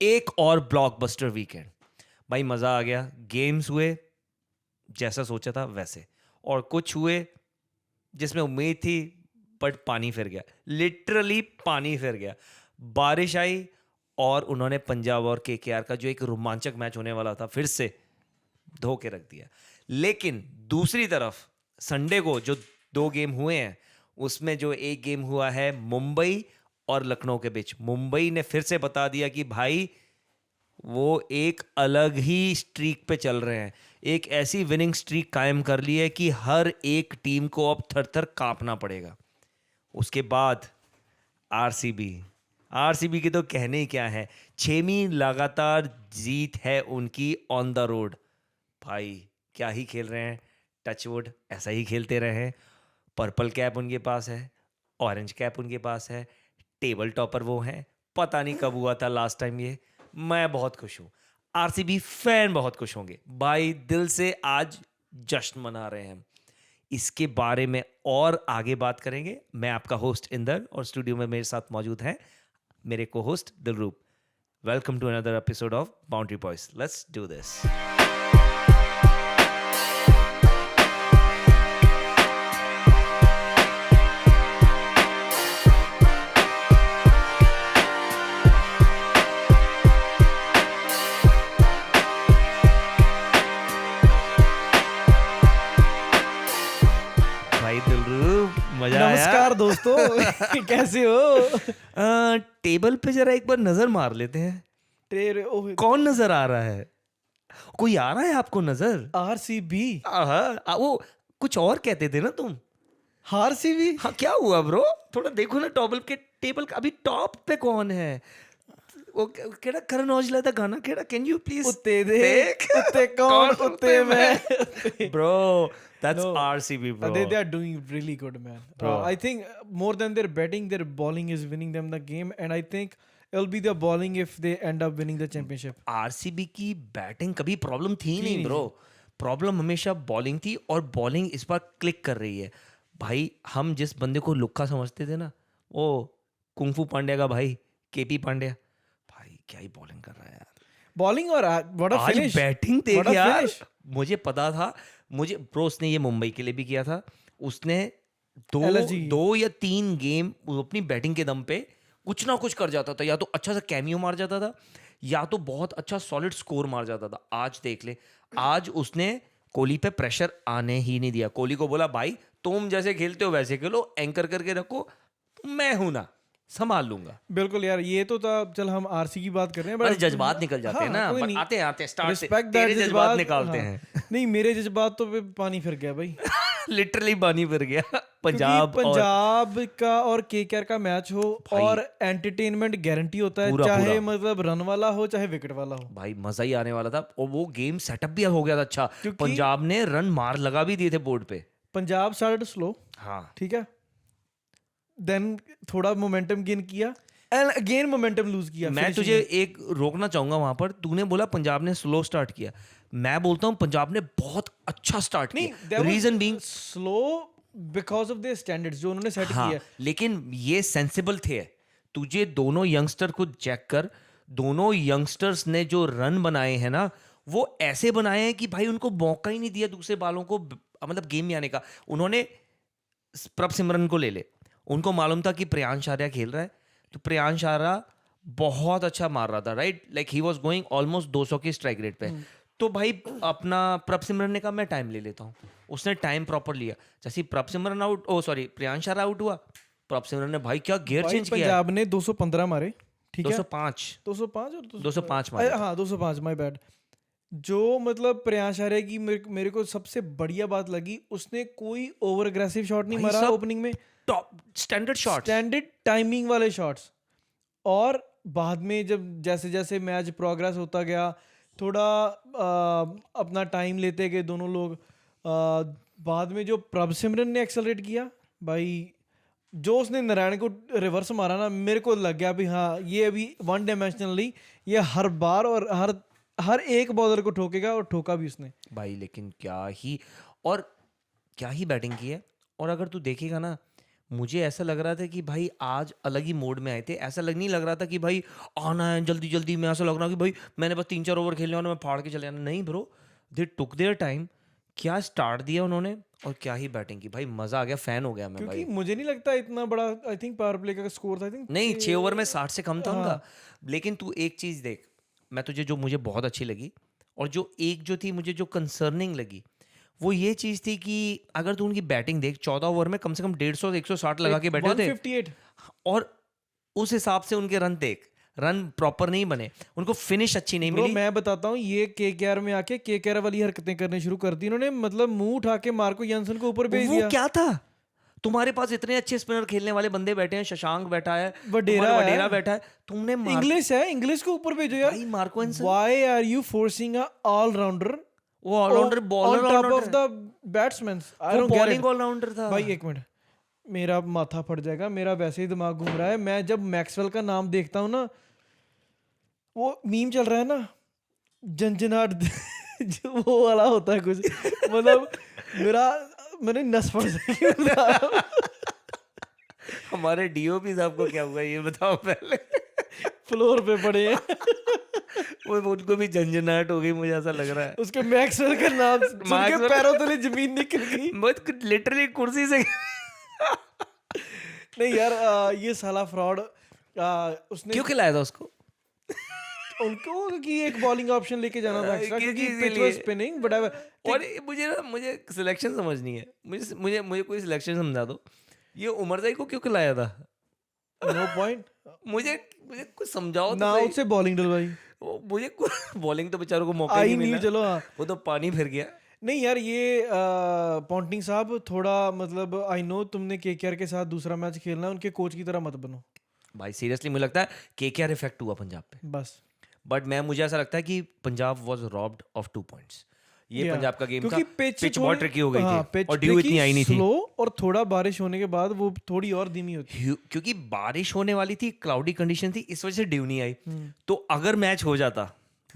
एक और blockbuster weekend. भाई मज़ा आ गया, गेम्स हुए जैसा सोचा था वैसे, और कुछ हुए जिसमें उम्मीद थी बट पानी फिर गया, लिटरली पानी फिर गया। बारिश आई और उन्होंने पंजाब और केकेआर का जो एक रोमांचक मैच होने वाला था फिर से धो के रख दिया। लेकिन दूसरी तरफ संडे को जो 2 गेम हुए हैं उसमें जो एक गेम हुआ है मुंबई और लखनऊ के बीच, मुंबई ने फिर से बता दिया कि भाई वो एक अलग ही स्ट्रीक पे चल रहे हैं। एक ऐसी विनिंग स्ट्रीक कायम कर ली है कि हर एक टीम को अब थर-थर कांपना पड़ेगा। उसके बाद आरसीबी की तो कहने ही क्या है, 6वीं लगातार जीत है उनकी ऑन द रोड। भाई क्या ही खेल रहे हैं, टचवुड ऐसा ही खेलते रहे। पर्पल कैप उनके पास है, ऑरेंज कैप उनके पास है, टेबल टॉपर वो हैं। पता नहीं कब हुआ था लास्ट टाइम ये। मैं बहुत खुश हूँ, आरसीबी फैन बहुत खुश होंगे भाई, दिल से आज जश्न मना रहे हैं। इसके बारे में और आगे बात करेंगे। मैं आपका होस्ट इंदर और स्टूडियो में मेरे साथ मौजूद हैं मेरे को host Dilroop. Welcome to another episode of Boundary Boys, let's do this. मजा आया? नमस्कार दोस्तों कैसे हो? टेबल पे जरा एक बार नजर मार लेते हैं। कौन नजर आ रहा है? कोई आ रहा है आपको नजर? आरसीबी। वो कुछ और कहते थे ना तुम? आरसीबी। हाँ, क्या हुआ ब्रो? थोड़ा देखो ना टेबल का अभी टॉप पे कौन है? वो केड़ा करण औजला दा गाना केड़ा, कैन यू प्लीज उत्ते देख उत्ते कौन उत्ते मैं bro, that's RCB bro. They are doing really good, man. I think more than their batting, their bowling is winning them the game, and I think it'll be the bowling if they end up winning the championship. RCB की batting कभी problem थी नहीं bro, problem हमेशा bowling थी, और bowling इस बार click कर रही है। भाई हम जिस बंदे को लुक्का समझते थे ना, वो कुंफू पांड्या का भाई केपी पांड्या, भाई क्या ही बॉलिंग कर रहा है यार। बॉलिंग और what a आज finish! बैटिंग देख What a यार, finish! मुझे पता था, मुझे ब्रो उसने ये मुंबई के लिए भी किया था। उसने LSG. 2 या 3 गेम अपनी बैटिंग के दम पे कुछ ना कुछ कर जाता था, या तो अच्छा सा कैमियो मार जाता था या तो बहुत अच्छा सॉलिड स्कोर मार जाता था। आज देख ले, आज उसने कोहली पे प्रेशर आने ही नहीं दिया। कोहली को बोला भाई तुम जैसे खेलते हो वैसे खेलो, एंकर करके रखो, मैं हूं ना, संभाल लूंगा। बिल्कुल यार, ये तो था। चल हम आरसी की बात कर रहे हैं, बस जज्बात निकल जाते हैं ना, आते हैं स्टार्ट से तेरे जज्बात निकालते हैं। नहीं, मेरे जज्बात तो पे पानी फिर गया भाई लिटरली पानी फिर गया। पंजाब का और केकेआर का मैच हो और एंटरटेनमेंट गारंटी होता है, चाहे मतलब रन वाला हो चाहे विकेट वाला हो। भाई मजा ही आने वाला था, और वो गेम सेटअप भी हो गया था अच्छा। पंजाब ने रन मार लगा भी दिए थे बोर्ड पे। पंजाब स्टार्टेड स्लो, हाँ ठीक है, देन थोड़ा मोमेंटम गेन किया एंड अगेन मोमेंटम लूज किया। मैं तुझे एक रोकना चाहूंगा वहां पर, तूने बोला पंजाब ने स्लो स्टार्ट किया, मैं बोलता हूं पंजाब ने बहुत अच्छा स्टार्ट किया। Reason being slow because of their standards जो उन्होंने सेट हाँ, किया। लेकिन ये सेंसिबल थे। तुझे दोनों यंगस्टर को चेक कर, दोनों यंगस्टर्स ने जो रन बनाए हैं ना, वो ऐसे बनाए हैं कि भाई उनको मौका ही नहीं दिया दूसरे बालों को मतलब गेम में आने का। उन्होंने प्रभ सिमरन को ले ले, उनको मालूम था कि प्रियांश आर्या खेल रहा है, तो प्रियांश आर्या बहुत अच्छा मार रहा था, right, like he was going almost 200 की स्ट्राइक रेट पे। तो भाई अपना प्रभ सिमरन ने कहा मैं टाइम ले लेता हूँ, उसने टाइम प्रॉपर लिया। जैसे प्रभ सिमरन आउट, प्रियांश आर्या आउट हुआ, प्रभ सिमरन ने भाई क्या गियर चेंज किया। पंजाब ने 215 मारे, ठीक है, 205 और 205 मारे, हाँ 205, माय बैड। जो मतलब प्रियांश आर्या की मेरे को सबसे बढ़िया बात लगी, उसने कोई ओवर अग्रेसिव शॉट नहीं मारा ओपनिंग में, top standard shot, standard timing वाले शॉट्स। और बाद में जब जैसे जैसे मैच प्रोग्रेस होता गया, थोड़ा अपना टाइम लेते गए दोनों लोग, बाद में जो प्रभ सिमरन ने एक्सेलरेट किया भाई, जो उसने नारायण को रिवर्स मारा ना, मेरे को लग गया भी हाँ ये अभी वन डायमेंशनली ये हर बार और हर एक बॉलर को ठोकेगा, और ठोका भी उसने भाई। लेकिन क्या ही बैटिंग की है। और अगर तू देखेगा ना, मुझे ऐसा लग रहा था कि भाई आज अलग ही मोड में आए थे, ऐसा नहीं लग रहा था कि भाई आना है जल्दी जल्दी में, ऐसा लग रहा कि भाई मैंने बस 3-4 ओवर खेलने और मैं फाड़ के चले जाना। नहीं bro, they took their time. क्या स्टार्ट दिया उन्होंने और क्या ही बैटिंग की भाई, मजा आ गया, फैन हो गया मैं क्योंकि भाई। मुझे नहीं लगता इतना बड़ा, आई थिंक पावर प्ले का स्कोर था, आई थिंक नहीं 6 ओवर में 60 से कम था उनका। हाँ। लेकिन तू एक चीज देख, मैं तुझे जो मुझे बहुत अच्छी लगी और जो एक जो थी मुझे जो कंसर्निंग लगी, वो ये चीज थी कि अगर तू उनकी बैटिंग देख, 14 ओवर में कम से कम 150 160 लगा के बैठे थे 158 और उस हिसाब से उनके रन देख, रन प्रॉपर नहीं बने, उनको फिनिश अच्छी नहीं ब्रो। मिली। मैं बताता हूँ, ये केकेआर में आके केकेआर वाली हरकतें करने शुरू कर दी इन्होंने, मतलब मुंह उठा के मार्को यानसन को ऊपर भेज वो दिया। क्या था, तुम्हारे पास इतने अच्छे स्पिनर खेलने वाले बंदे बैठे हैं, शशांक बैठा है, वडेरा तुम्हारा है। वडेरा बैठा है, तुमने इंग्लिश है, इंग्लिश को ऊपर भेजो यार। भाई Marco Jansen, why are you forcing a allrounder वो allrounder bowler, on top of the batsman? I वो don't get bowling it allrounder था भाई। एक मिनट, मेरा माथा फट जाएगा, मेरा वैसे ही दिमाग घूम रहा है। मैं जब मैक्सवेल का नाम देखता हूँ ना, वो मीम चल रहा है ना, झंझनाट जो वो वाला होता है कुछ, मतलब मैंने नस फट जाएगी। हमारे डीओपी साहब को क्या हुआ ये बताओ पहले। फ्लोर पे पड़े हैं। वो उनको भी झंझनाहट हो गई, मुझे ऐसा लग रहा है। उसके मैक्सवेल का नाम सुन के मैक्सवेल- पैरों तले जमीन निकल गई। बहुत लिटरली कुर्सी से नहीं यार, ये साला फ्रॉड उसने क्यों खिलाया था उसको? उनको कि एक बॉलिंग ऑप्शन लेके जाना था एक्स्ट्रा, क्योंकि क्योंकि पिच इसीलिए- वाज स्पिनिंग व्हाटएवर। और मुझे सिलेक्शन समझनी है, मुझे कोई सिलेक्शन समझा दो। ये उमरजाई को क्यों खिलाया था? No point. मुझे कुछ समझाओ तो ना सही। उससे बॉलिंग डलवाई, मुझे बॉलिंग तो बेचारों को मौका ही आई नहीं नहीं। मिला, चलो हाँ। वो तो पानी फिर गया। नहीं यार, ये पॉन्टिंग साहब थोड़ा, मतलब आई नो तुमने केकेआर के साथ दूसरा मैच खेलना है, उनके कोच की तरह मत बनो भाई सीरियसली मुझे लगता है केकेआर इफेक्ट हुआ पंजाब पे, बस। बट मुझे ऐसा लगता है कि Punjab was robbed of 2 points. ये Yeah. पंजाब का गेम था, क्योंकि पिच बहुत ट्रिकी हो गई हाँ, थी pitch और ड्यू tricky, इतनी आई नहीं थी स्लो, और थोड़ा बारिश होने के बाद वो थोड़ी और धीमी होती क्योंकि बारिश होने वाली थी, क्लाउडी कंडीशन थी, इस वजह से ड्यू नहीं आई। तो अगर मैच हो जाता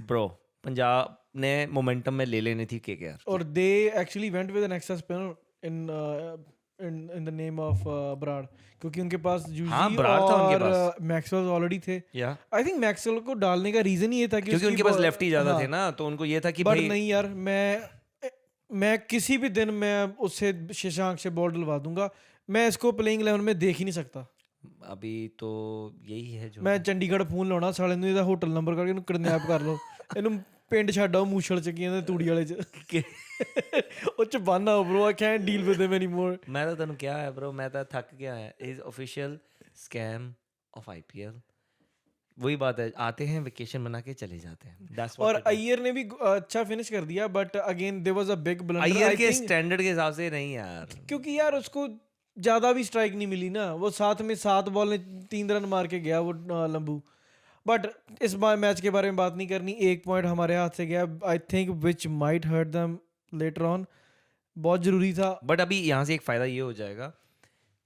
ब्रो, पंजाब ने मोमेंटम में ले लेनी थी केकेआर। और they actually went with an extra spinner in the name of Brad, क्योंकि उनके पास हाँ, जूजी ब्राड था उनके और पास। मैक्सवेल ऑलरेडी थे। या आई थिंक मैक्सवेल को डालने का रीजन ये था कि क्योंकि उसकी उनके पास बॉल- लेफ्टी ज्यादा हाँ, थे ना, तो उनको ये था कि बट भाई नहीं यार, मैं किसी भी दिन मैं उससे शशांक से बॉल डलवा दूंगा। मैं इसको प्लेइंग 11 में देख ही नहीं सकता। अभी तो यही है जो ਮੈਂ ਚੰਡੀਗੜ੍ਹ ਫੋਨ ਲਾਉਣਾ ਸਾਲੇ ਨੂੰ, ਇਹਦਾ ਹੋਟਲ ਨੰਬਰ ਕਰਕੇ ਇਹਨੂੰ ਕਿਡਨੈਪ ਕਰ ਲਓ, ਇਹਨੂੰ ਪਿੰਡ ਛੱਡ ਆਓ ਮੂਸ਼ਲ ਚ, ਕੀ ਇਹਦੇ ਤੂੜੀ ਵਾਲੇ ਚ ਉਹ ਚ ਬੰਨ ਆਓ bro, I can't deal with him anymore। मैं तो तैਨੂੰ क्या है ब्रो, मैं तो थक गया है is official scam of IPL. वही बात है, आते हैं वेकेशन बना के चले जाते हैं। That's what और it is. अय्यर ने भी अच्छा फिनिश कर दिया, but again there was a big blunder. Iyer के स्टैंडर्ड के हिसाब से नहीं यार, क्योंकि यार उसको ज्यादा भी स्ट्राइक नहीं मिली ना, वो साथ में 7 बॉल में 3 रन मार के गया वो लंबू। बट इस बार मैच के बारे में बात नहीं करनी, 1 पॉइंट हमारे हाथ से गया, I think which might hurt them later on. बहुत जरूरी था। बट अभी यहाँ से एक फायदा ये हो जाएगा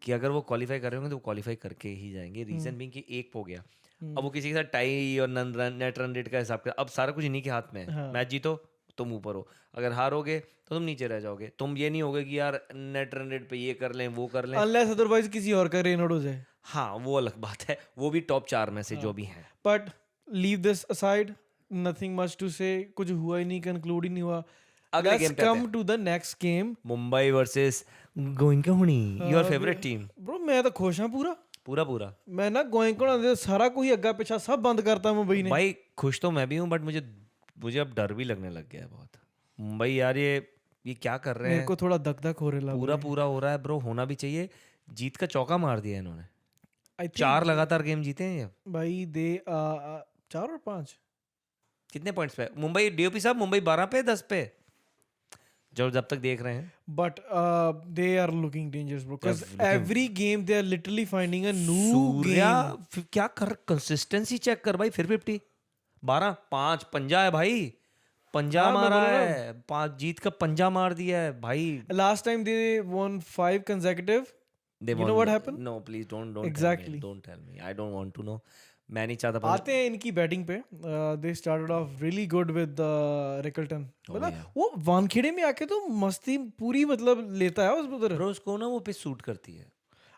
कि अगर वो क्वालिफाई कर रहे होंगे तो वो क्वालिफाई करके ही जाएंगे। रीजन भी कि 1 हो गया, अब वो किसी के साथ टाई और नेट रन रेट का हिसाब कर, अब सारा कुछ इन्हीं के हाथ में है। हाँ। मैच जीतो तुम ऊपर हो, अगर हारोगे तो तुम नीचे रह जाओगे। तुम ये नहीं होगा कि यार नेट रन रेट पे ये कर लें वो कर लें, अनलेस अदरवाइज किसी और का रेन आउट हो जाए। हाँ वो अलग बात है, वो भी टॉप 4 में से जो भी हैं। But leave this aside, nothing much to say, कुछ हुआ ही नहीं, कंक्लूड ही नहीं हुआ। अगले लेट्स गेम पे आते come to the next game. Mumbai versus गोइंकाहुनी, योर फेवरेट टीम। ब्रो मैं तो खुश हाँ पूरा। पूरा मैं ना गोइंकाहुनी दे सारा कोई अग्गा पिछा सब बंद करता मुंबई ने। भाई खुश तो मैं भी हूँ, बट मुझे अब डर भी लगने लग गया है बहुत। मुंबई यार ये क्या कर रहे मेरे हैं, को थोड़ा धक धक हो रहा है। पूरा हो रहा है ब्रो, होना भी चाहिए। जीत का चौका मार दिया इन्होंने, I think 4 लगातार गेम जीते हैं ये। भाई दे 4 और 5 कितने पॉइंट्स पे मुंबई? डीओपी साहब मुंबई 12 पे 10 पे जब तक देख रहे हैं। But they are looking dangerous bro, because looking- every game they are literally finding a new Surya game. क्या कर, कंसिस्टेंसी चेक कर भाई। फिर 50 12 5 पंजा है भाई, पंजा हाँ, मैं मारा बोल रहा है, 5 जीत का पंजा मार दिया है भाई। Last time they won 5 consecutive। They You know won- what happened? No, please don't Exactly. don't tell me. I don't want to know. मैं नहीं चाहता पता। आते हैं इनकी बैटिंग पे। They started off really good with Rickelton. मतलब yeah. वो वानखेड़े में आके तो मस्ती पूरी मतलब लेता है उस उधर। ब्रो उसको ना वो पिच सूट करती है।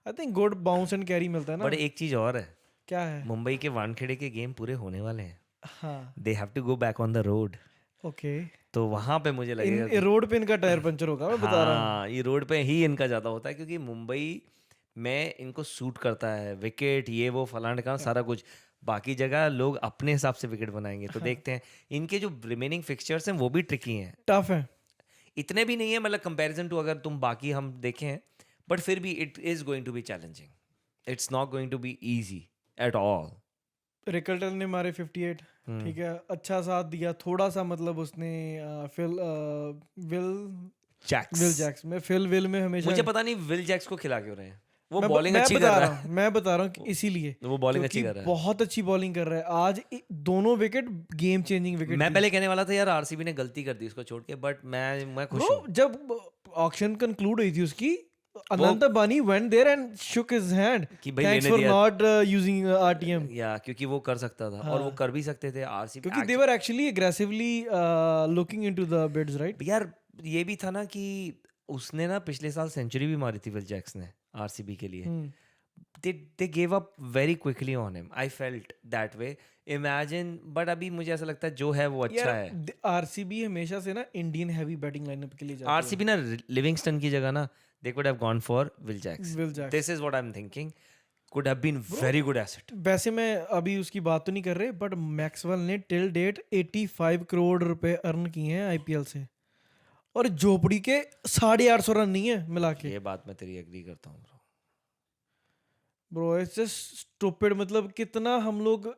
I think good bounce and carry मिलता है ना. बट एक चीज और है, क्या है? मुंबई के वानखेड़े के गेम पूरे होने वाले हैं. हाँ. They have to go back on the road. Okay. तो वहां पे मुझे लगेगा इन रोड पे इनका टायर पंचर होगा, मैं बता रहा हूँ. हाँ, ये रोड पे ही इनका ज्यादा होता है, क्योंकि मुंबई में इनको सूट करता है विकेट, ये वो फलाने का सारा कुछ. बाकी जगह लोग अपने हिसाब से विकेट बनाएंगे. तो देखते हैं, इनके जो रिमेनिंग फिक्सचर्स हैं वो भी ट्रिकी हैं. टफ है. इतने भी नहीं है, मतलब कंपैरिजन टू अगर तुम बाकी हम देखें, बट फिर भी it is going to be challenging. It's not going to be easy at all. Rickelton ने मारे 58. ठीक है, अच्छा साथ दिया थोड़ा सा, मतलब उसने विल जैक्स में विल में हमेशा. मुझे पता नहीं विल जैक्स को खिला क्यों रहे हैं. वो मैं बॉलिंग अच्छी कर रहा है. मैं बता रहा हूँ कि इसीलिए वो बॉलिंग अच्छी क्योंकि कर रहा है. बहुत अच्छी बॉलिंग कर रहा है आज. दोनों विकेट गेम चेंजिंग विकेट. मैं पहले कहने वाला था यार आरसीबी ने गलती कर दी उसको छोड़ के, बट मैं खुश ब्रो, हूँ. जब ऑक्शन कंक्लूड हुई थी उसकी, अनंत बानी went there and shook his hand. कि भाई Thanks लेने for दिया. not using RTM. या क्योंकि वो कर सकता था और वो कर भी सकते थे आरसीबी. क्योंकि they were actually aggressively looking into the bids, right? यार ये भी था ना कि उसने ना पिछले साल सेंचुरी भी मारी थी विल जैक्स ने आरसीबी के लिए. they gave up very quickly on him. I felt that way. Imagine, but अभी मुझे ऐसा लगता है जो है वो अच्छा है. आरसीबी हमेशा से ना इंडियन हैवी बैटिंग लाइनअप के लिए जाती है. आरसीबी ना लिविंगस्टन की जगह ना they could have gone for Will Jacks. Will Jacks. This is what I'm thinking. Could have been very good asset. वैसे मैं अभी उसकी बात तो नहीं कर रहे, बट मैक्सवेल ने टिल डेट 85 करोड़ रुपए अर्न किए हैं आईपीएल से, और झोपड़ी के 850 रन नहीं है मिला के. ये बात मैं तेरी एग्री करता हूँ ब्रो. It's just stupid. मतलब कितना हम लोग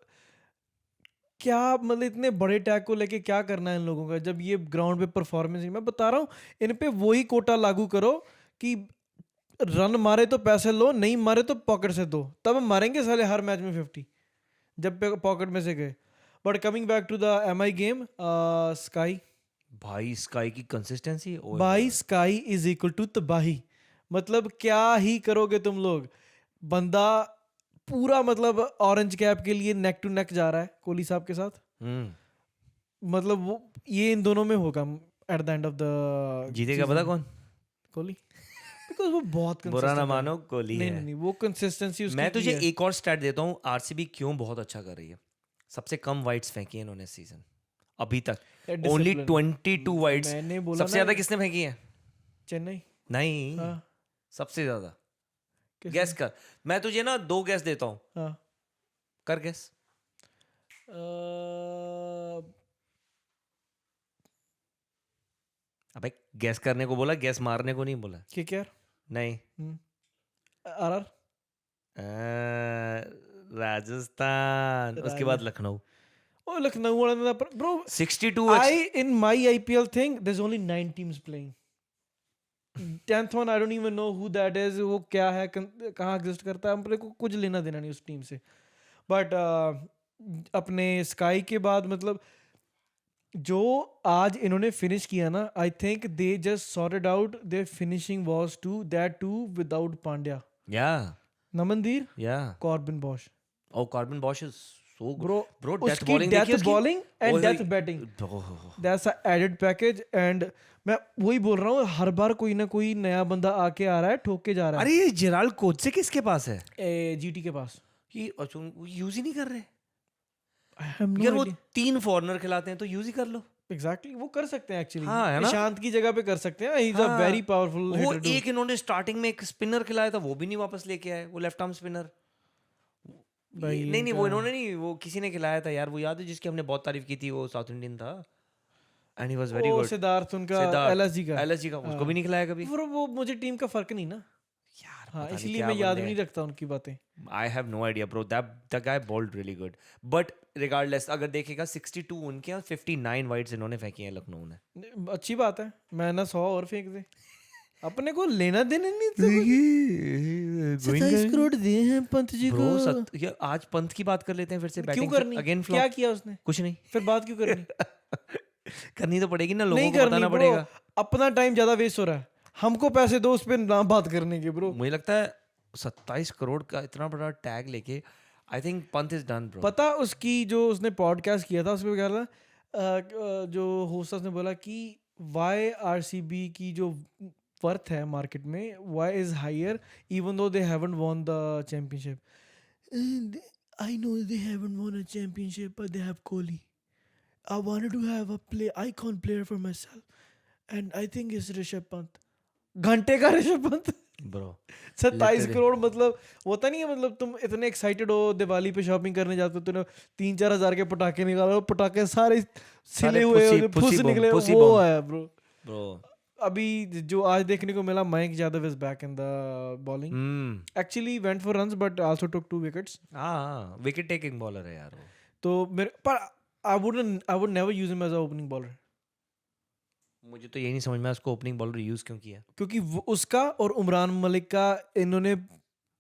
क्या, मतलब इतने बड़े टैग को लेके क्या करना है इन लोगों का, जब ये ग्राउंड पे परफॉर्मेंस. मैं बता रहा हूँ, इन पे वही कोटा लागू करो कि रन मारे तो पैसे लो, नहीं मारे तो पॉकेट से दो, तब हम मारेंगे साले हर मैच में 50 जब पॉकेट में से गए. But coming back to the MI game, Sky भाई. स्काई की कंसिस्टेंसी भाई, स्काई इज इक्वल टू तबाही. मतलब क्या ही करोगे तुम लोग. बंदा पूरा मतलब ऑरेंज कैप के लिए नेक टू नेक जा रहा है कोहली साहब के साथ. मतलब वो ये इन दोनों में होगा at the end of the. जीतेगा पता कौन? कोहली. बिकॉज वो बहुत बुरा ना मानो, कोहली है. नहीं, वो कंसिस्टेंसी उसकी. मैं तुझे एक और स्टैट देता हूँ आरसीबी क्यों बहुत अच्छा कर रही है. सबसे कम वाइड्स फेंकी है इन्होंने सीजन अभी तक. Only 22 wides. मैंने बोला सबसे ज्यादा किसने फेंकी है? चेन्नई. नहीं, सबसे ज्यादा. गैस कर. मैं तुझे ना 2 गैस देता हूँ. कर गैस. अबे गैस करने को बोला, गैस मारने को नहीं बोला. केकेआर नहीं. आरआर. राजस्थान. उसके बाद लखनऊ. ओ लखनऊ वाला bro. 62. In my IPL thing, there's only 9 teams playing. 10th one I don't even know who that is. वो क्या है, कहाँ एग्जिस्ट करता है, हमको कुछ लेना देना नहीं उस टीम से. बट अपने स्काई के बाद मतलब जो आज इन्होंने फिनिश किया ना, आई think they just sorted out there finishing was to that to without Pandya. या नमनदीर. या Corbin Bosch. O Corbin Bosch is so bro. Death bowling and death batting, that's a added package. And मैं वही बोल रहा हूँ, हर बार कोई ना कोई नया बंदा आके आ रहा है, ठोक के जा रहा है. अरे ये जेराल्ड कोच से किसके पास है? जीटी के पास. ये यूज ही नहीं कर रहे no यार. वो idea. 3 फॉरनर खिलाते हैं तो यूज ही कर लो. एग्जैक्टली वो कर सकते हैं एक्चुअली. हाँ, है ना? ईशांत की जगह पे कर सकते हैं. ही इज अ वेरी पावरफुल. वो एक इन्होंने स्टार्टिंग में एक स्पिनर खिलाया था, वो भी नहीं वापस लेके आए. वो लेफ्ट आर्म स्पिनर. नहीं, वो इन्होंने नहीं, वो किसी ने खिलाया था यार. वो याद है जिसकी हमने बहुत तारीफ की थी, वो साउथ इंडियन था and he was very good. Siddharth उनका एलएसजी का. उसको भी नहीं खिलाया कभी. वो मुझे टीम का फर्क नहीं ना यार. हाँ, इसलिए मैं याद भी नहीं रखता उनकी बातें. I have no idea bro. That guy bowled really good. But regardless, अगर देखेगा 62 उनके और 59 वाइड्स इन्होंने फेंकी हैं लखनऊ ने. अच्छी बात है. मैं ना 100 और फेंक दे, अपने को लेना देना नहीं. 27 करोड़ दिए हैं पंत जी को. आज पंत की बात कर लेते हैं फिर से. क्यों करनी? अगेन क्या किया उसने? कुछ नहीं. फिर बात क्यों करनी? करनी तो पड़ेगी ना, लोगों को बताना पड़ेगा. अपना टाइम ज्यादा वेस्ट हो रहा है. हमको पैसे दो उस पर ना बात करने के. ब्रो मुझे लगता है 27 करोड़ का इतना बड़ा टैग लेके I think Pant is done bro. पता उसकी जो उसने पॉडकास्ट किया था उसमें क्या था, जो होस्ट ने बोला कि वाई आरसीबी की जो वर्थ है मार्केट में, why is higher even though they haven't won the championship? I know they haven't won a championship but they have Kohli. I wanted to have a icon player for myself, and I think it's Rishabh Pant. घंटे का Rishabh Pant. Bro 27 crore मतलब होता नहीं है. मतलब तुम इतने excited हो दिवाली पे शॉपिंग करने जाते हो, तुमने 3-4 हजार के पटाखे निकाले, पटाखे सारे सिले हुए फुस निकले, वो है ब्रो. अभी जो आज देखने को मिला, Mayank Yadav is back in the bowling. Actually went for runs but also took 2 wickets. हाँ, विकेट टेकिंग बॉलर है यार वो. तो मेरे पर I would never use him as an opening bowler. मुझे तो यही नहीं समझ में उसको ओपनिंग बॉलर यूज क्यों किया. क्योंकि उसका और उमरान मलिक का इन्होंने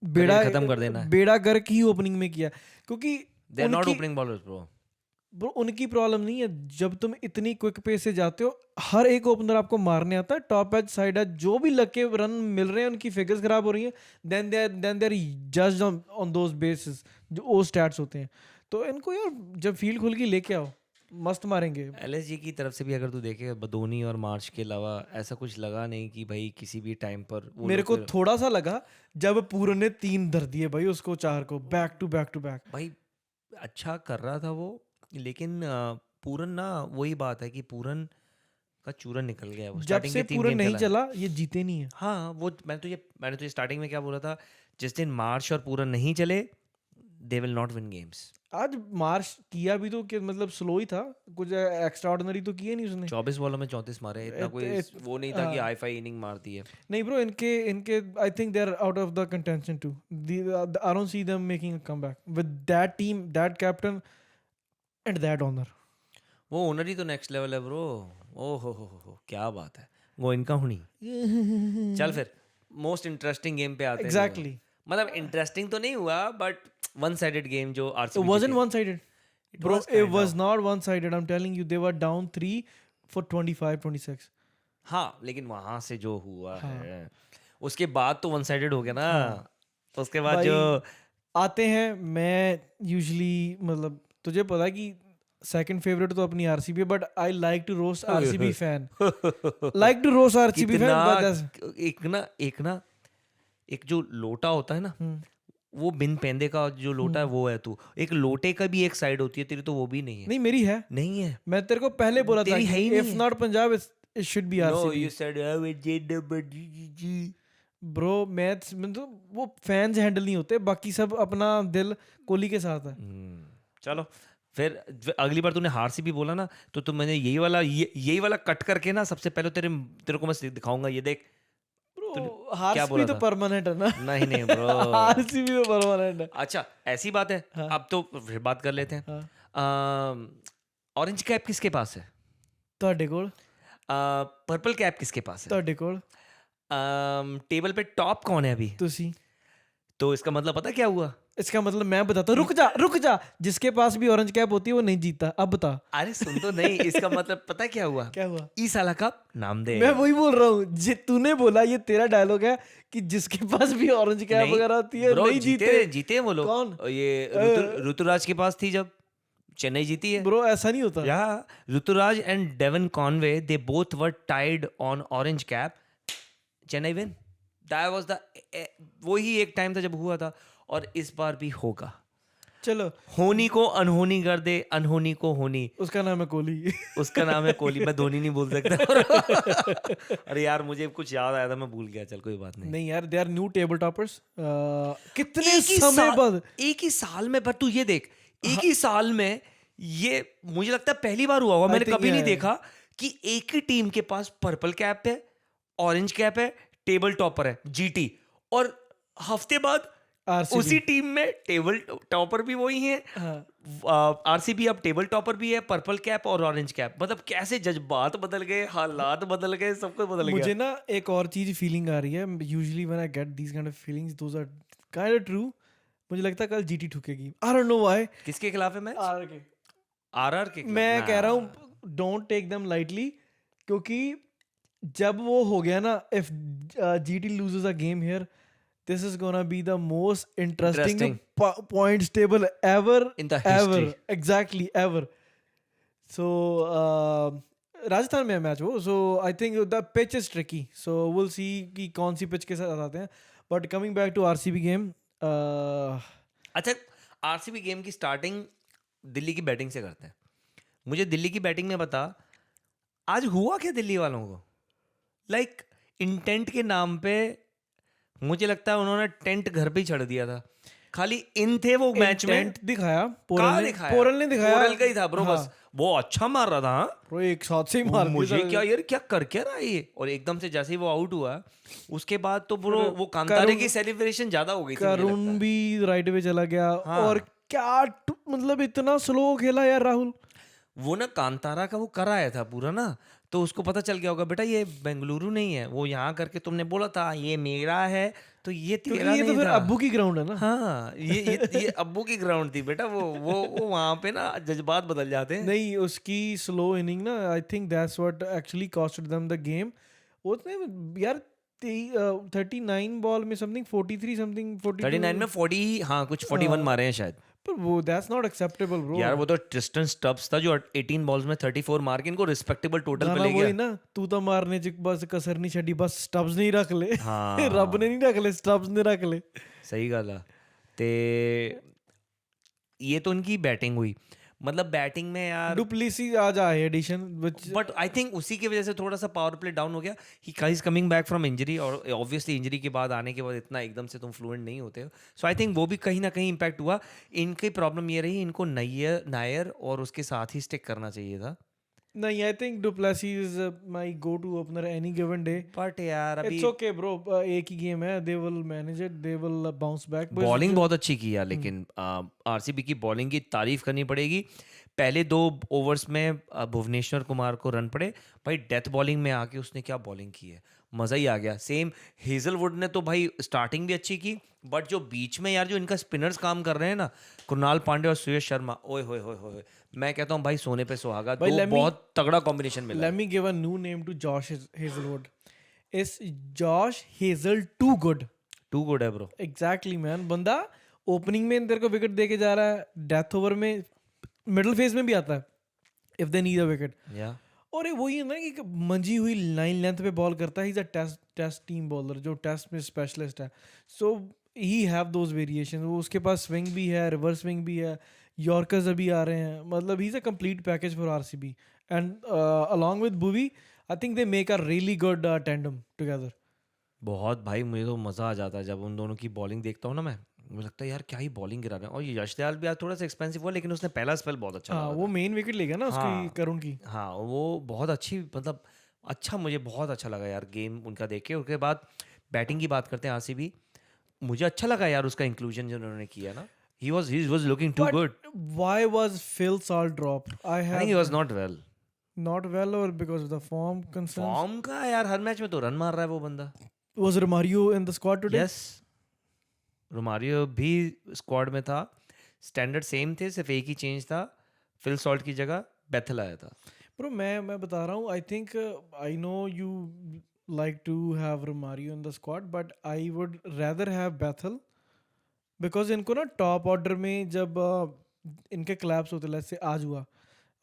बेड़ा खत्म कर देना है. बेड़ा गर्क ही ओपनिंग में किया. क्योंकि they are not opening bowlers bro. उनकी प्रॉब्लम नहीं है. जब तुम इतनी क्विक पेस से जाते हो, हर एक ओपनर आपको मारने आता है. टॉप एज साइड एज जो भी लग के रन मिल रहे हैं, उनकी फिगर्स खराब हो रही हैं, then they are judged on those basis, जो वो स्टैट्स होते हैं. तो इनको यार जब फील्ड खुल के लेके आओ, मस्त मारेंगे. एलएसजी की तरफ से भी अगर तू देखे, धोनी और मार्च के अलावा ऐसा कुछ लगा नहीं कि भाई किसी भी टाइम पर मेरे को थोड़ा सा लगा जब पूरन ने 3 धर दिए भाई उसको, 4 को बैक टू बैक. भाई अच्छा कर रहा था वो, लेकिन पूरन ना वही बात है कि पूरन का चूरन निकल गया. वो जब से पूरन नहीं चला ये जीते नहीं है. हाँ, वो मैंने तो ये स्टार्टिंग में क्या बोला था, जिस दिन मार्च और पूरन नहीं चले, they will not win games. आज मार्च किया भी तो कि मतलब स्लो ही था, कुछ एक्स्ट्रा ऑर्डिनरी तो किया नहीं उसने. 24 बॉलों में 34 मारे, इतना कोई वो नहीं था कि हाई फाई इनिंग मारती है. नहीं ब्रो, इनके I think they are out of the contention too. I don't see them making a comeback with that team, that captain and that owner. वो ओनर ही तो नेक्स्ट लेवल है bro. ओ हो क्या बात है. वो इनका हुनी. चल फिर मोस्ट इंटरेस्टिंग गेम पे आते हैं. एग्जैक्टली. मतलब इंटरेस्टिंग तो नहीं हुआ, बट वन साइडेड गेम जो RCB. It wasn't one-sided. Bro, it was not one-sided. I'm telling you, they were down 3 for 25-26. हाँ, लेकिन वहां से जो हुआ है उसके बाद तो वन साइडेड हो गया ना. तो उसके बाद जो आते हैं, मैं यूजुअली मतलब तुझे पता है कि सेकंड फेवरेट तो अपनी RCB, but I like to roast RCB fan. Like to roast RCB fan. एक जो लोटा होता है ना, वो बिन पेंदे का जो लोटा है वो है तू. एक लोटे का भी एक साइड होती है, तेरी तो वो भी नहीं है. नहीं, मेरी है. नहीं है. मैं तेरे को पहले बोला था कि if not Punjab it should be RCB. No, you said bro, मैं तो वो फैंस हैंडल नहीं होते, बाकी सब अपना दिल कोहली के साथ है. चलो फिर अगली बार तूने हार से भी बोला ना, तो मैंने यही वाला कट करके ना सबसे पहले तेरे को मैं दिखाऊंगा. ये देख आरसीबी तो परमानेंट है ना. नहीं ब्रो, आरसीबी तो परमानेंट है. अच्छा ऐसी बात है. हाँ. अब तो फिर बात कर लेते हैं. ऑरेंज कैप किसके पास है? ਤੁਹਾਡੇ ਕੋਲ. पर्पल कैप किसके पास है? ਤੁਹਾਡੇ ਕੋਲ. टेबल पे टॉप कौन है अभी? ਤੁਸੀਂ. तो इसका मतलब पता क्या हुआ? इसका मतलब मैं बताता हूँ. रुक जा. जिसके पास भी ऑरेंज कैप होती है वो नहीं जीता. अब बता. अरे सुन तो नहीं. इसका मतलब पता क्या हुआ? क्या हुआ? इस साल का नाम दे. मैं वही बोल रहा हूँ, तूने बोला ये तेरा डायलॉग है कि जिसके पास भी ऑरेंज कैप वगैरह होती है नहीं जीते वो लोग. कौन? ये ऋतुराज के पास थी जब चेन्नई जीती है. ब्रो ऐसा नहीं होता. या Ruturaj and Devon Conway, they both were tied on orange cap. Chennai win. That was the वही एक टाइम था जब हुआ था, और इस बार भी होगा. चलो, होनी को अनहोनी कर दे, अनहोनी को होनी. उसका नाम है कोहली. उसका नाम है कोहली. मैं धोनी नहीं बोल सकता. अरे यार मुझे कुछ याद आया था, मैं भूल गया. चल कोई बात नहीं यार, they are new table toppers. कितने समय बाद, एक ही साल में. पर तू ये देख, एक ही साल में ये मुझे लगता है पहली बार हुआ मैंने कभी नहीं देखा कि एक ही टीम के पास पर्पल कैप है, ऑरेंज कैप है, टेबल टॉपर है जीटी, और हफ्ते बाद उसी टीम में टेबल टॉपर भी वही है. आरसीबी अब टेबल टॉपर भी है, पर्पल कैप और ऑरेंज कैप. मतलब कैसे जज्बात बदल गए, हालात बदल गए, सब कुछ बदल गया. मुझे ना एक और चीज फीलिंग आ रही है. Usually when I get these kind of feelings, those are kind of true. मुझे लगता है कल जीटी ठुकेगी. I don't know why. किसके खिलाफ है मैच? आरआर के. मैं कह रहा हूँ डोंट टेक देम लाइटली, क्योंकि जब वो हो गया ना, if GT loses a game here, this is gonna be the most interesting points table ever in the history. Exactly, ever. So Rajasthan में है मैच वो, so I think the pitch is tricky, so will see कि कौन सी pitch के साथ आते हैं. But coming back to RCB game, अच्छा, आरसीबी गेम की स्टार्टिंग दिल्ली की बैटिंग से करते हैं. मुझे दिल्ली की बैटिंग में बता, आज हुआ क्या दिल्ली वालों को? लाइक इंटेंट के नाम पे मुझे लगता है उन्होंने टेंट घर पे ही चढ़ दिया था. खाली इन थे वो मैच में. इंटेंट दिखाया कहाँ दिखाया? पोरल ने दिखाया. पोरल का ही था ब्रो. हाँ. बस वो अच्छा मार रहा था. हाँ? ब्रो एक शॉट से ही मार दिया मुझे था. क्या यार, क्या कर क्या रहा है ये? और एकदम से जैसे ही वो आउट हुआ, उसके बाद तो ब्रो वो कांतारे की सेलिब्रेशन ज्यादा हो गई थी. मुझे लगता करुण है. भी राइट वे चला गया. हाँ. और क्या मतलब इतना स्लो खेला यार राहुल. वो ना कांतारा का वो कराया था पूरा ना, तो उसको पता चल गया होगा बेटा ये बेंगलुरु नहीं है, वो यहाँ करके तुमने बोला था ये मेरा है, तो ये क्योंकि तेरा ये तो नहीं फिर था. अब्बू की ग्राउंड है ना. हाँ, ये अब्बू की ग्राउंड थी बेटा. वो वहाँ पे ना जज्बात बदल जाते हैं. नहीं, उसकी स्लो इनिंग ना, I think that's what actually costed them the game. उसने यार 39 बॉल में समथिंग 43 समथिंग 39 में 40, हाँ कुछ 41 मारे हैं शायद. पर वो दैट्स नॉट एक्सेप्टेबल ब्रो. यार वो तो ट्रिस्टन स्टब्स था जो 18 बॉल्स में 34 मार के इनको रिस्पेक्टेबल टोटल पे गाना ले वही गया. ना, तू तो मारने च बस कसर नहीं छड़ी, बस स्टब्स नहीं रख ले. हाँ. रब ने नहीं रख ले, स्टब्स ने रख ले. सही गल है. ते ये तो उनकी बैटिंग हुई. मतलब बैटिंग में यार, डुप्लेसी आज आए addition which, but I think उसी की वजह से थोड़ा सा पावर प्ले डाउन हो गया. He is coming back from injury, और ऑब्वियसली इंजरी के बाद आने के बाद इतना एकदम से तुम फ्लुएंट नहीं होते हो. सो आई थिंक वो भी कहीं ना कहीं इम्पैक्ट हुआ. इनकी प्रॉब्लम ये रही, इनको नायर और उसके साथ ही स्टिक करना चाहिए था. नहीं, I think du Plessis is my go to opener any given day. But यार अभी इट्स ओके ब्रो, एक ही गेम है, they will manage it, they will bounce back. Bowling बहुत अच्छी की यार, लेकिन आरसीबी की बॉलिंग की तारीफ करनी पड़ेगी. पहले 2 ओवर्स में भुवनेश्वर कुमार को रन पड़े. भाई डेथ बॉलिंग में आके उसने क्या बॉलिंग की है, मज़ा ही आ गया. सेम हेजलवुड ने तो भाई स्टार्टिंग भी अच्छी की, बट जो बीच में यार जो इनका स्पिनर्स काम कर रहे हैं ना, कृणाल पांडे और सुयश शर्मा, ओए होए होए होए, मैं कहता हूँ भाई सोने पे सुहागा. भाई, दो बहुत तगड़ा कॉम्बिनेशन मिला. let me give a new name to Josh Hazelwood. Is Josh Hazel too good? Too good है ब्रो. Exactly man. बंदा ओपनिंग में तेरे को विकेट दे के जा रहा है, डेथ ओवर में मिडिल फेज में भी आता है if they need a wicket. या और ये वही है ना कि मंजी हुई लाइन लेंथ पे बॉल करता है. He is a test team bowler जो टेस्ट में स्पेशलिस्ट है. So he have those variation. वो उसके पास स्विंग भी है, रिवर्स स्विंग भी है, यॉर्कर्स अभी आ रहे हैं. मतलब he is a complete package for RCB. And along with Bhuvi, I think they make a really good tandem together. बहुत भाई, मुझे तो मज़ा आ जाता है जब उन दोनों की बॉलिंग देखता हूँ ना. मैं मुझे लगता है यार क्या ही बॉलिंग गिरा रहे हैं. और ये यश दयाल भी आज थोड़ा सा एक्सपेंसिव हुआ, लेकिन उसने पहला स्पेल बहुत अच्छा हाँ, लगा वो था. मेन विकेट ले गया ना उसकी, हाँ. करुण की. हाँ वो बहुत अच्छी, मतलब अच्छा, मुझे बहुत अच्छा लगा यार गेम उनका देख के. उसके बाद बैटिंग की बात करते हैं आरसीबी. मुझे अच्छा लगा यार उसका इंक्लूजन जो उन्होंने किया ना. He was looking too good. Why was Phil Salt dropped? I I have think he was not well. not well, or because of the form concerns. Form का यार, हर मैच में तो रन मार रहा है वो बंदा. Was Romario in the squad today? Yes, Romario भी स्क्वाड में था. स्टैंडर्ड सेम थे, सिर्फ एक ही चेंज था. फिल सॉल्ट की जगह बेथल आया था. Bro, मैं बता रहा हूँ. I think I know you like to have Romario in the squad, but I would rather have Bethel, because इनको ना टॉप ऑर्डर में जब इनके क्लैप्स होते, जैसे आज हुआ,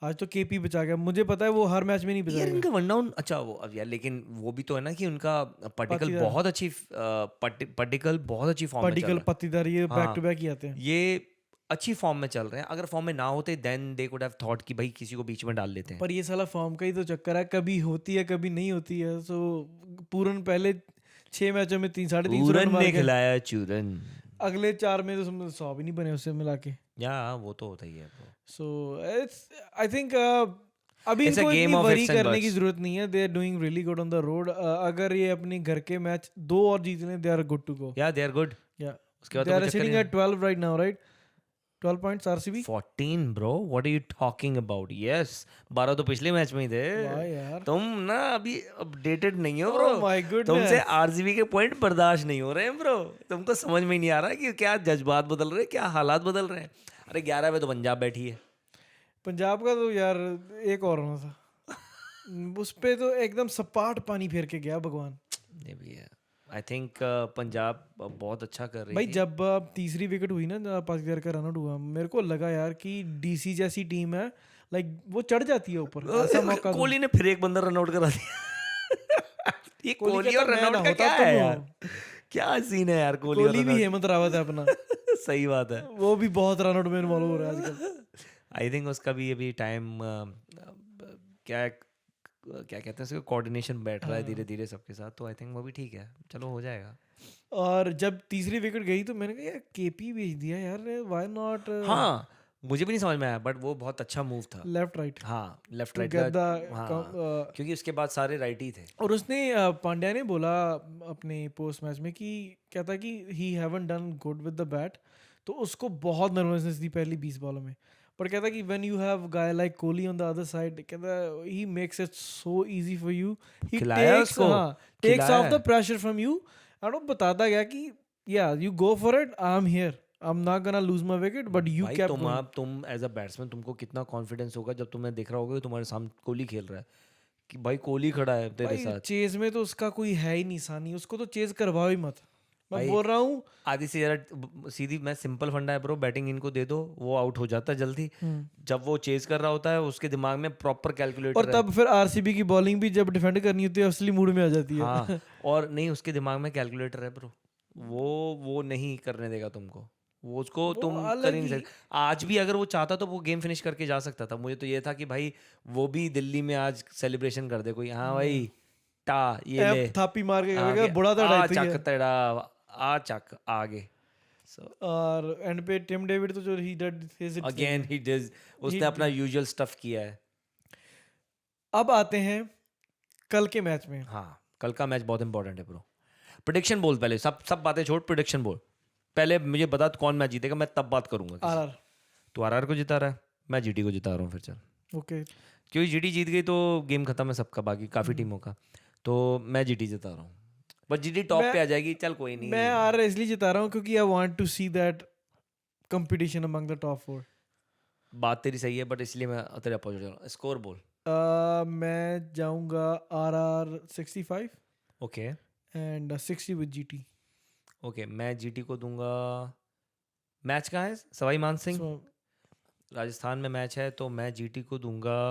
आज तो केपी बचा गया. मुझे पता है वो हर मैच में नहीं यार बचाएगा. इनका वन डाउन अच्छा वो अब यार, लेकिन वो भी तो है ना कि उनका पर्टिकल पतिदार. बहुत अच्छी पर्टिकल बहुत अच्छी फॉर्म में चल पर्टिकल रहा पत्तीदार ये बैक हाँ. टू बैक ही आते हैं. है. ये अच्छी फॉर्म में चल रहे हैं. अगर फॉर्म में ना होते then they could have thought कि भाई किसी को बीच में डाल लेते हैं. पर ये साला फॉर्म का ही तो चक्कर है, कभी होती है कभी नहीं होती है. सो पूरन पहले 6 मैचों में 3-3.5 रन पूरन मार ने के, खिलाया चूरन. अगले 4 में तो 100 भी नहीं बने उससे मिला के. या वो तो होता ही है bro. So it's, I think अभी It's a इनको game इतनी of वरी ifs and करने की buts. जरूरत नहीं है. They are doing really good on the road. अगर ये अपने घर के मैच 2 और जीत लें, they are good to go. या दे आर गुड. या उसके बाद दे तो आर कोई चक्कर सिटिंग ही at 12 right now, right? 12 points RCB. 14 bro, what are you talking about. Yes, 12 तो पिछले मैच में ही वाह थे. यार. तुम ना अभी अपडेटेड नहीं हो Oh ब्रो. my goodness. तुमसे आरसीबी के पॉइंट बर्दाश्त नहीं हो रहे हैं ब्रो. तुमको समझ में ही नहीं आ रहा कि क्या जज्बात बदल रहे हैं, क्या हालात बदल रहे हैं. अरे 11 पे तो पंजाब बैठी है. पंजाब का तो यार एक और होना था. उस पे तो एकदम सपाट पानी फेर के गया भगवान. ये भी है. आई थिंक पंजाब बहुत अच्छा कर रही भाई थी. जब तीसरी विकेट हुई ना, पाकिस्तान का रन आउट हुआ, मेरे को लगा यार कि डीसी जैसी टीम है, लाइक वो चढ़ जाती है ऊपर, ऐसा मौका दो। कोहली ने फिर एक बंदा रन आउट करा दिया। ये कोहली कोहली कहता और रन मैं आउट ना का होता क्या है तुम यार? हो। क्या सीन है यार कोहली और कोहली रन भी आउट? हेमंत रावत है अपना, सही बात है। वो भी बहुत रन आउट में इन्वॉल्व हो रहा है आजकल। आई थिंक उसका भी अभी टाइम क्या क्या कहते हैं उसका कोऑर्डिनेशन बैठ रहा है धीरे धीरे सबके साथ, तो आई थिंक वो भी ठीक है, चलो हो जाएगा। और जब तीसरी विकेट गई तो मैंने कहा यार केपी भेज दिया यार, व्हाई नॉट हाँ, मुझे भी नहीं समझ में आया, बट वो बहुत अच्छा मूव था। लेफ्ट राइट हाँ, लेफ्ट टू राइट गेट का। द। हाँ, क्योंकि उसके बाद सारे राइट ही थे। और उसने पांड्या ने बोला अपने पोस्ट मैच में कि कहता कि he haven't done good with the bat, तो उसको बहुत नर्वसनेस थी पहली 20 बॉलों में, पर कहता कि when you have guy like Kohli on the other side, कहता he makes it so easy for you, he खिलाया टेक्स, उसको, हाँ, टेक्स ऑफ खिलाया। The pressure from you. और वो बताता गया कि yeah you go for it, I am here, I am not gonna lose my wicket, but you भाई केप्ट गोइंग। तुम एज अ बैट्समैन तुमको कितना कॉन्फिडेंस होगा जब तुम्हें दिख रहा होगा कि तुम्हारे सामने कोहली खेल रहा है, कि भाई कोहली खड़ा है तेरे भाई साथ। चेज में तो उसका कोई है ही नहीं, सानी, उसको तो चेज करवाओ ही मत। मैं भाई बोल रहा हूँ। आधी से ज़रा सीधी, मैं सिंपल फंडा है ब्रो, बैटिंग इनको दे दो वो आउट हो जाता है जल्दी। जब वो चेज कर रहा होता है उसके दिमाग में प्रॉपर और कैलकुलेटर है। तब फिर आरसीबी की बॉलिंग भी जब डिफेंड करनी होती है असली मूड में आ जाती है। हाँ, और नहीं उसके दिमाग में कैलकुलेटर है ब्रो, वो नहीं करने देगा तुमको, वो उसको वो तुम कर अलग ही नहीं ही सकते। आज भी अगर वो चाहता तो वो गेम फिनिश करके जा सकता था। मुझे तो ये था कि भाई वो भी दिल्ली में आज सेलिब्रेशन कर दे कोई, हाँ भाई टा ये ले, थापी मार के कहेगा आगे बुढ़ा था आ ढाई चक है। तेरा, आ चक आगे। सो और एंड पे टिम डेविड तो जो he did his, again he does, उसने अपना यूजुअल स्टफ किया है। अब आते हैं कल के मैच में। हाँ, कल का मैच बहुत इंपॉर्टेंट है ब्रो। प्रिडिक्शन बोल पहले, सब सब बातें छोड़, प्रिडिक्शन बोल पहले। मुझे बता कौन मैच जीतेगा, मैं तब बात करूंगा किसी। आरआर। तू आरआर को जिता रहा है, मैं जीटी को जिता रहा हूँ फिर चल, ओके। क्योंकि जीटी जीत गई तो गेम खत्म है सबका, बाकी काफ़ी टीमों का, तो मैं जीटी जिता रहा हूँ। बट जीटी टॉप मैं पे आ जाएगी, चल कोई मैं नहीं। आरआर इसलिए जिता रहा हूँ क्योंकि I want to see that competition among the top 4। बात तेरी सही है, बट इसलिए मैं तेरे अपोजिट जा रहा हूँ। स्कोर बोल। मैं जाऊंगा RR 65 okay and 60 with GT. Okay, मैं जीटी को दूंगा। मैच कहाँ है? सवाई मान सिंह राजस्थान में मैच है, तो मैं जीटी को दूंगा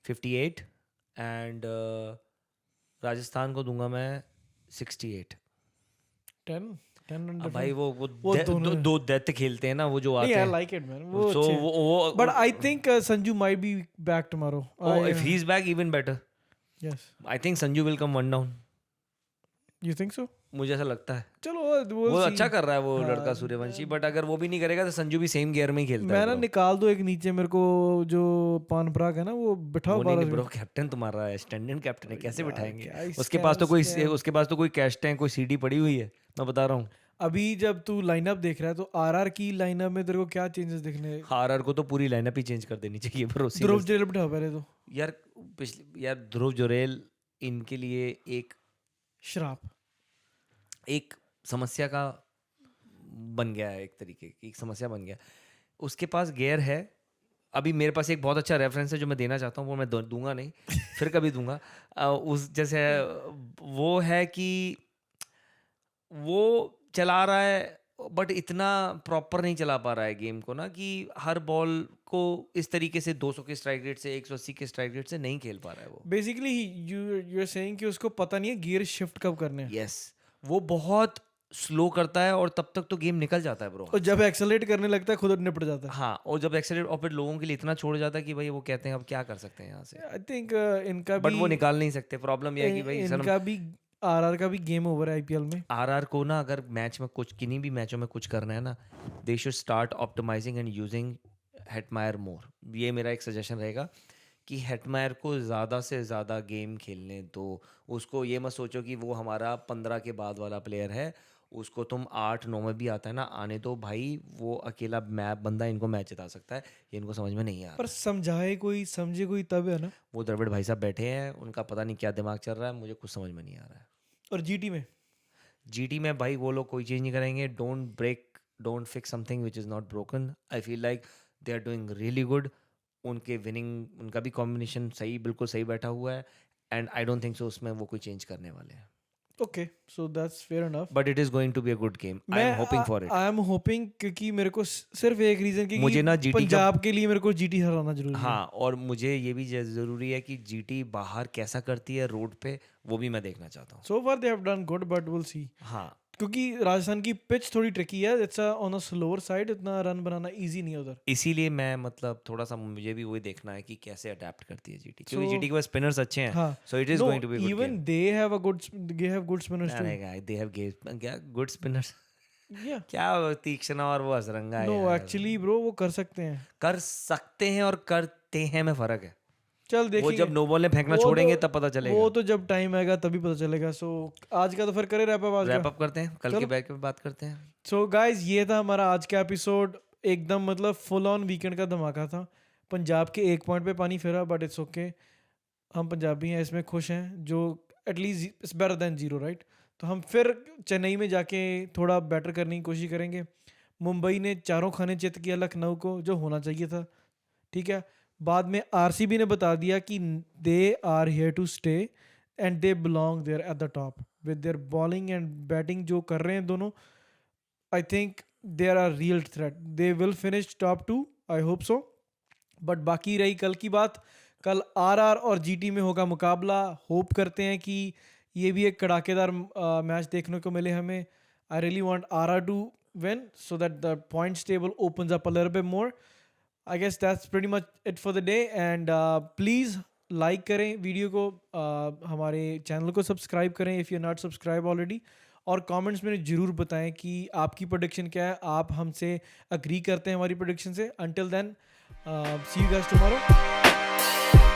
58 एंड राजस्थान को दूंगा मैं 68। 10 10 अब भाई वो दोनों दो दैत्य खेलते हैं ना वो जो नहीं, आते आई हैं, लाइक इट मैन, वो सो अच्छे। वो but I think Sanju might be back tomorrow. If he is back even better. Yes, I think Sanju will come one down, you think so? मुझे ऐसा लगता है। चलो वो वो अच्छा कर रहा है वो हाँ, लड़का सूर्यवंशी, बट अगर वो भी नहीं करेगा तो संजू भी सेम गियर में ही खेलता मैं है ना ब्रो। निकाल दो एक नीचे मेरे को, जो पान पराग है ना वो बिठाओ वो नहीं बारह ब्रो, कैप्टन तुम्हारा है, स्टैंडर्ड कैप्टन है, कैसे यार बिठाएंगे? क्या ही उसके पास तो कोई scam। उसके पास तो कोई कैस्ट है, कोई सीडी पड़ी हुई है, मैं बता रहा हूँ। अभी जब तू लाइनअप देख रहा है तो आरआर की लाइनअप में तेरे को क्या चेंजेस दिखने? आरआर को तो पूरी लाइनअप ही चेंज कर देनी चाहिए ब्रो, ध्रुव सीरियस। जरेल बिठाओ पहले तो। यार यार ध्रुव जुरेल इनके लिए एक श्राप। एक समस्या का बन गया है, एक तरीके की एक समस्या बन गया। उसके पास गेयर है। अभी मेरे पास एक बहुत अच्छा रेफरेंस है जो मैं देना चाहता हूँ, वो मैं दूंगा नहीं, फिर कभी दूंगा। उस जैसे वो है कि वो चला रहा है बट इतना प्रॉपर नहीं चला पा रहा है गेम को ना, कि हर बॉल को इस तरीके से 200 के स्ट्राइक रेट से 180 के स्ट्राइक रेट से नहीं खेल पा रहा है वो। बेसिकली यू आर सेइंग कि उसको पता नहीं है गियर शिफ्ट कब करने हैं। यस, वो बहुत स्लो करता है और तब तक तो गेम निकल जाता है ब्रो। और जब एक्सेलरेट करने लगता है खुद निपट जाता है। हाँ, और जब एक्सेलरेट और फिर लोगों के लिए इतना छोड़ जाता है कि भाई वो कहते हैं अब क्या कर सकते हैं यहाँ से, आई थिंक इनका बट भी वो निकाल नहीं सकते। प्रॉब्लम यह है कि भाई इनका भी आरआर का भी गेम ओवर है आईपीएल में। आरआर को ना अगर मैच में कुछ किन्हीं भी मैचों में कुछ करना है ना, they should start optimising and using Hetmyer more. ये मेरा एक सजेशन रहेगा कि हेटमायर को ज़्यादा से ज़्यादा गेम खेलने दो। उसको ये मत सोचो कि वो हमारा 15 के बाद वाला प्लेयर है, उसको तुम 8-9 में भी आता है ना, आने दो भाई। वो अकेला मैप बंदा इनको मैच जिता सकता है, ये इनको समझ में नहीं आ पर रहा। समझाए कोई समझे कोई तब है ना। वो द्रविड़ भाई साहब बैठे हैं, उनका पता नहीं क्या दिमाग चल रहा है, मुझे कुछ समझ में नहीं आ रहा है। और जीटी में जीटी में भाई वो लोग कोई चीज़ नहीं करेंगे। Don't fix something which is not broken. I feel like they are doing really good. उनके विनिंग उनका भी कॉम्बिनेशन सही, बिल्कुल सही बैठा हुआ है, and I don't think so उसमें वो कोई चेंज करने वाले हैं। Okay, so that's fair enough. But it is going to be a good game. I am hoping for it. I am hoping, क्योंकि मेरे को सिर्फ एक रीजन कि मुझे ना GT का पंजाब के लिए मेरे को जीटी हराना जरूरी है. हाँ, और मुझे ये भी जरूरी है कि GT बाहर कैसा करती है रोड पे, वो भी मैं देखना चाहता हूँ. So far they have done good, but will see. हाँ, क्योंकि राजस्थान की पिच थोड़ी ट्रिकी है, it's on a slower side, इतना रन बनाना इजी नहीं है उधर. इसीलिए मैं मतलब थोड़ा सा मुझे भी वही देखना है कि कैसे अडेप्ट करती है GT, क्योंकि So, GT के पास स्पिनर्स अच्छे हैं. हाँ. So it is going to be good Even game. they have a good they have good spinners too. They have क्या गुड स्पिनर्स. Yeah. क्या वो तीक्ष्ण और वो हसरंगा है No, यार. actually bro, वो कर सकते हैं. कर सकते हैं और करते हैं में फर्क है. चल वो देखेंगे. जब नो बॉल ने फेंकना वो छोड़ेंगे तो- तब पता चलेगा. वो तो जब टाइम आएगा तभी पता चलेगा. सो आज का तो फिर करे रैप अप आज रैप का. अप करते हैं, कल के बैक पे बात करते हैं. सो गाइज, ये था हमारा आज का एपिसोड. एकदम मतलब फुल ऑन वीकेंड का धमाका था. पंजाब के 1 पॉइंट पे पानी फिरा, बट इट्स ओके. हम पंजाबी हैं, इसमें खुश हैं. जो at least it's better than zero, right. तो हम फिर चेन्नई में जाके थोड़ा बेटर करने की कोशिश करेंगे. मुंबई ने चारों खाने चित किया लखनऊ को, जो होना चाहिए था. ठीक है. बाद में आरसीबी ने बता दिया कि they are here to stay and they belong there at the top with their bowling and batting जो कर रहे हैं दोनों. I think they are real threat. They will finish top 2, I hope so. But बाकी रही कल की बात. कल आरआर और जीटी में होगा मुकाबला. होप करते हैं कि ये भी एक कड़ाकेदार मैच देखने को मिले हमें. I really want RR to win so that the points table opens up a little bit more. I guess that's pretty much it for the day. And please like करें वीडियो को, हमारे channel को subscribe करें if you're not subscribed already. और comments में ज़रूर बताएं कि आपकी प्रेडिक्शन क्या है. आप हमसे अग्री करते हैं हमारी प्रेडिक्शन से. Until then, see you guys tomorrow.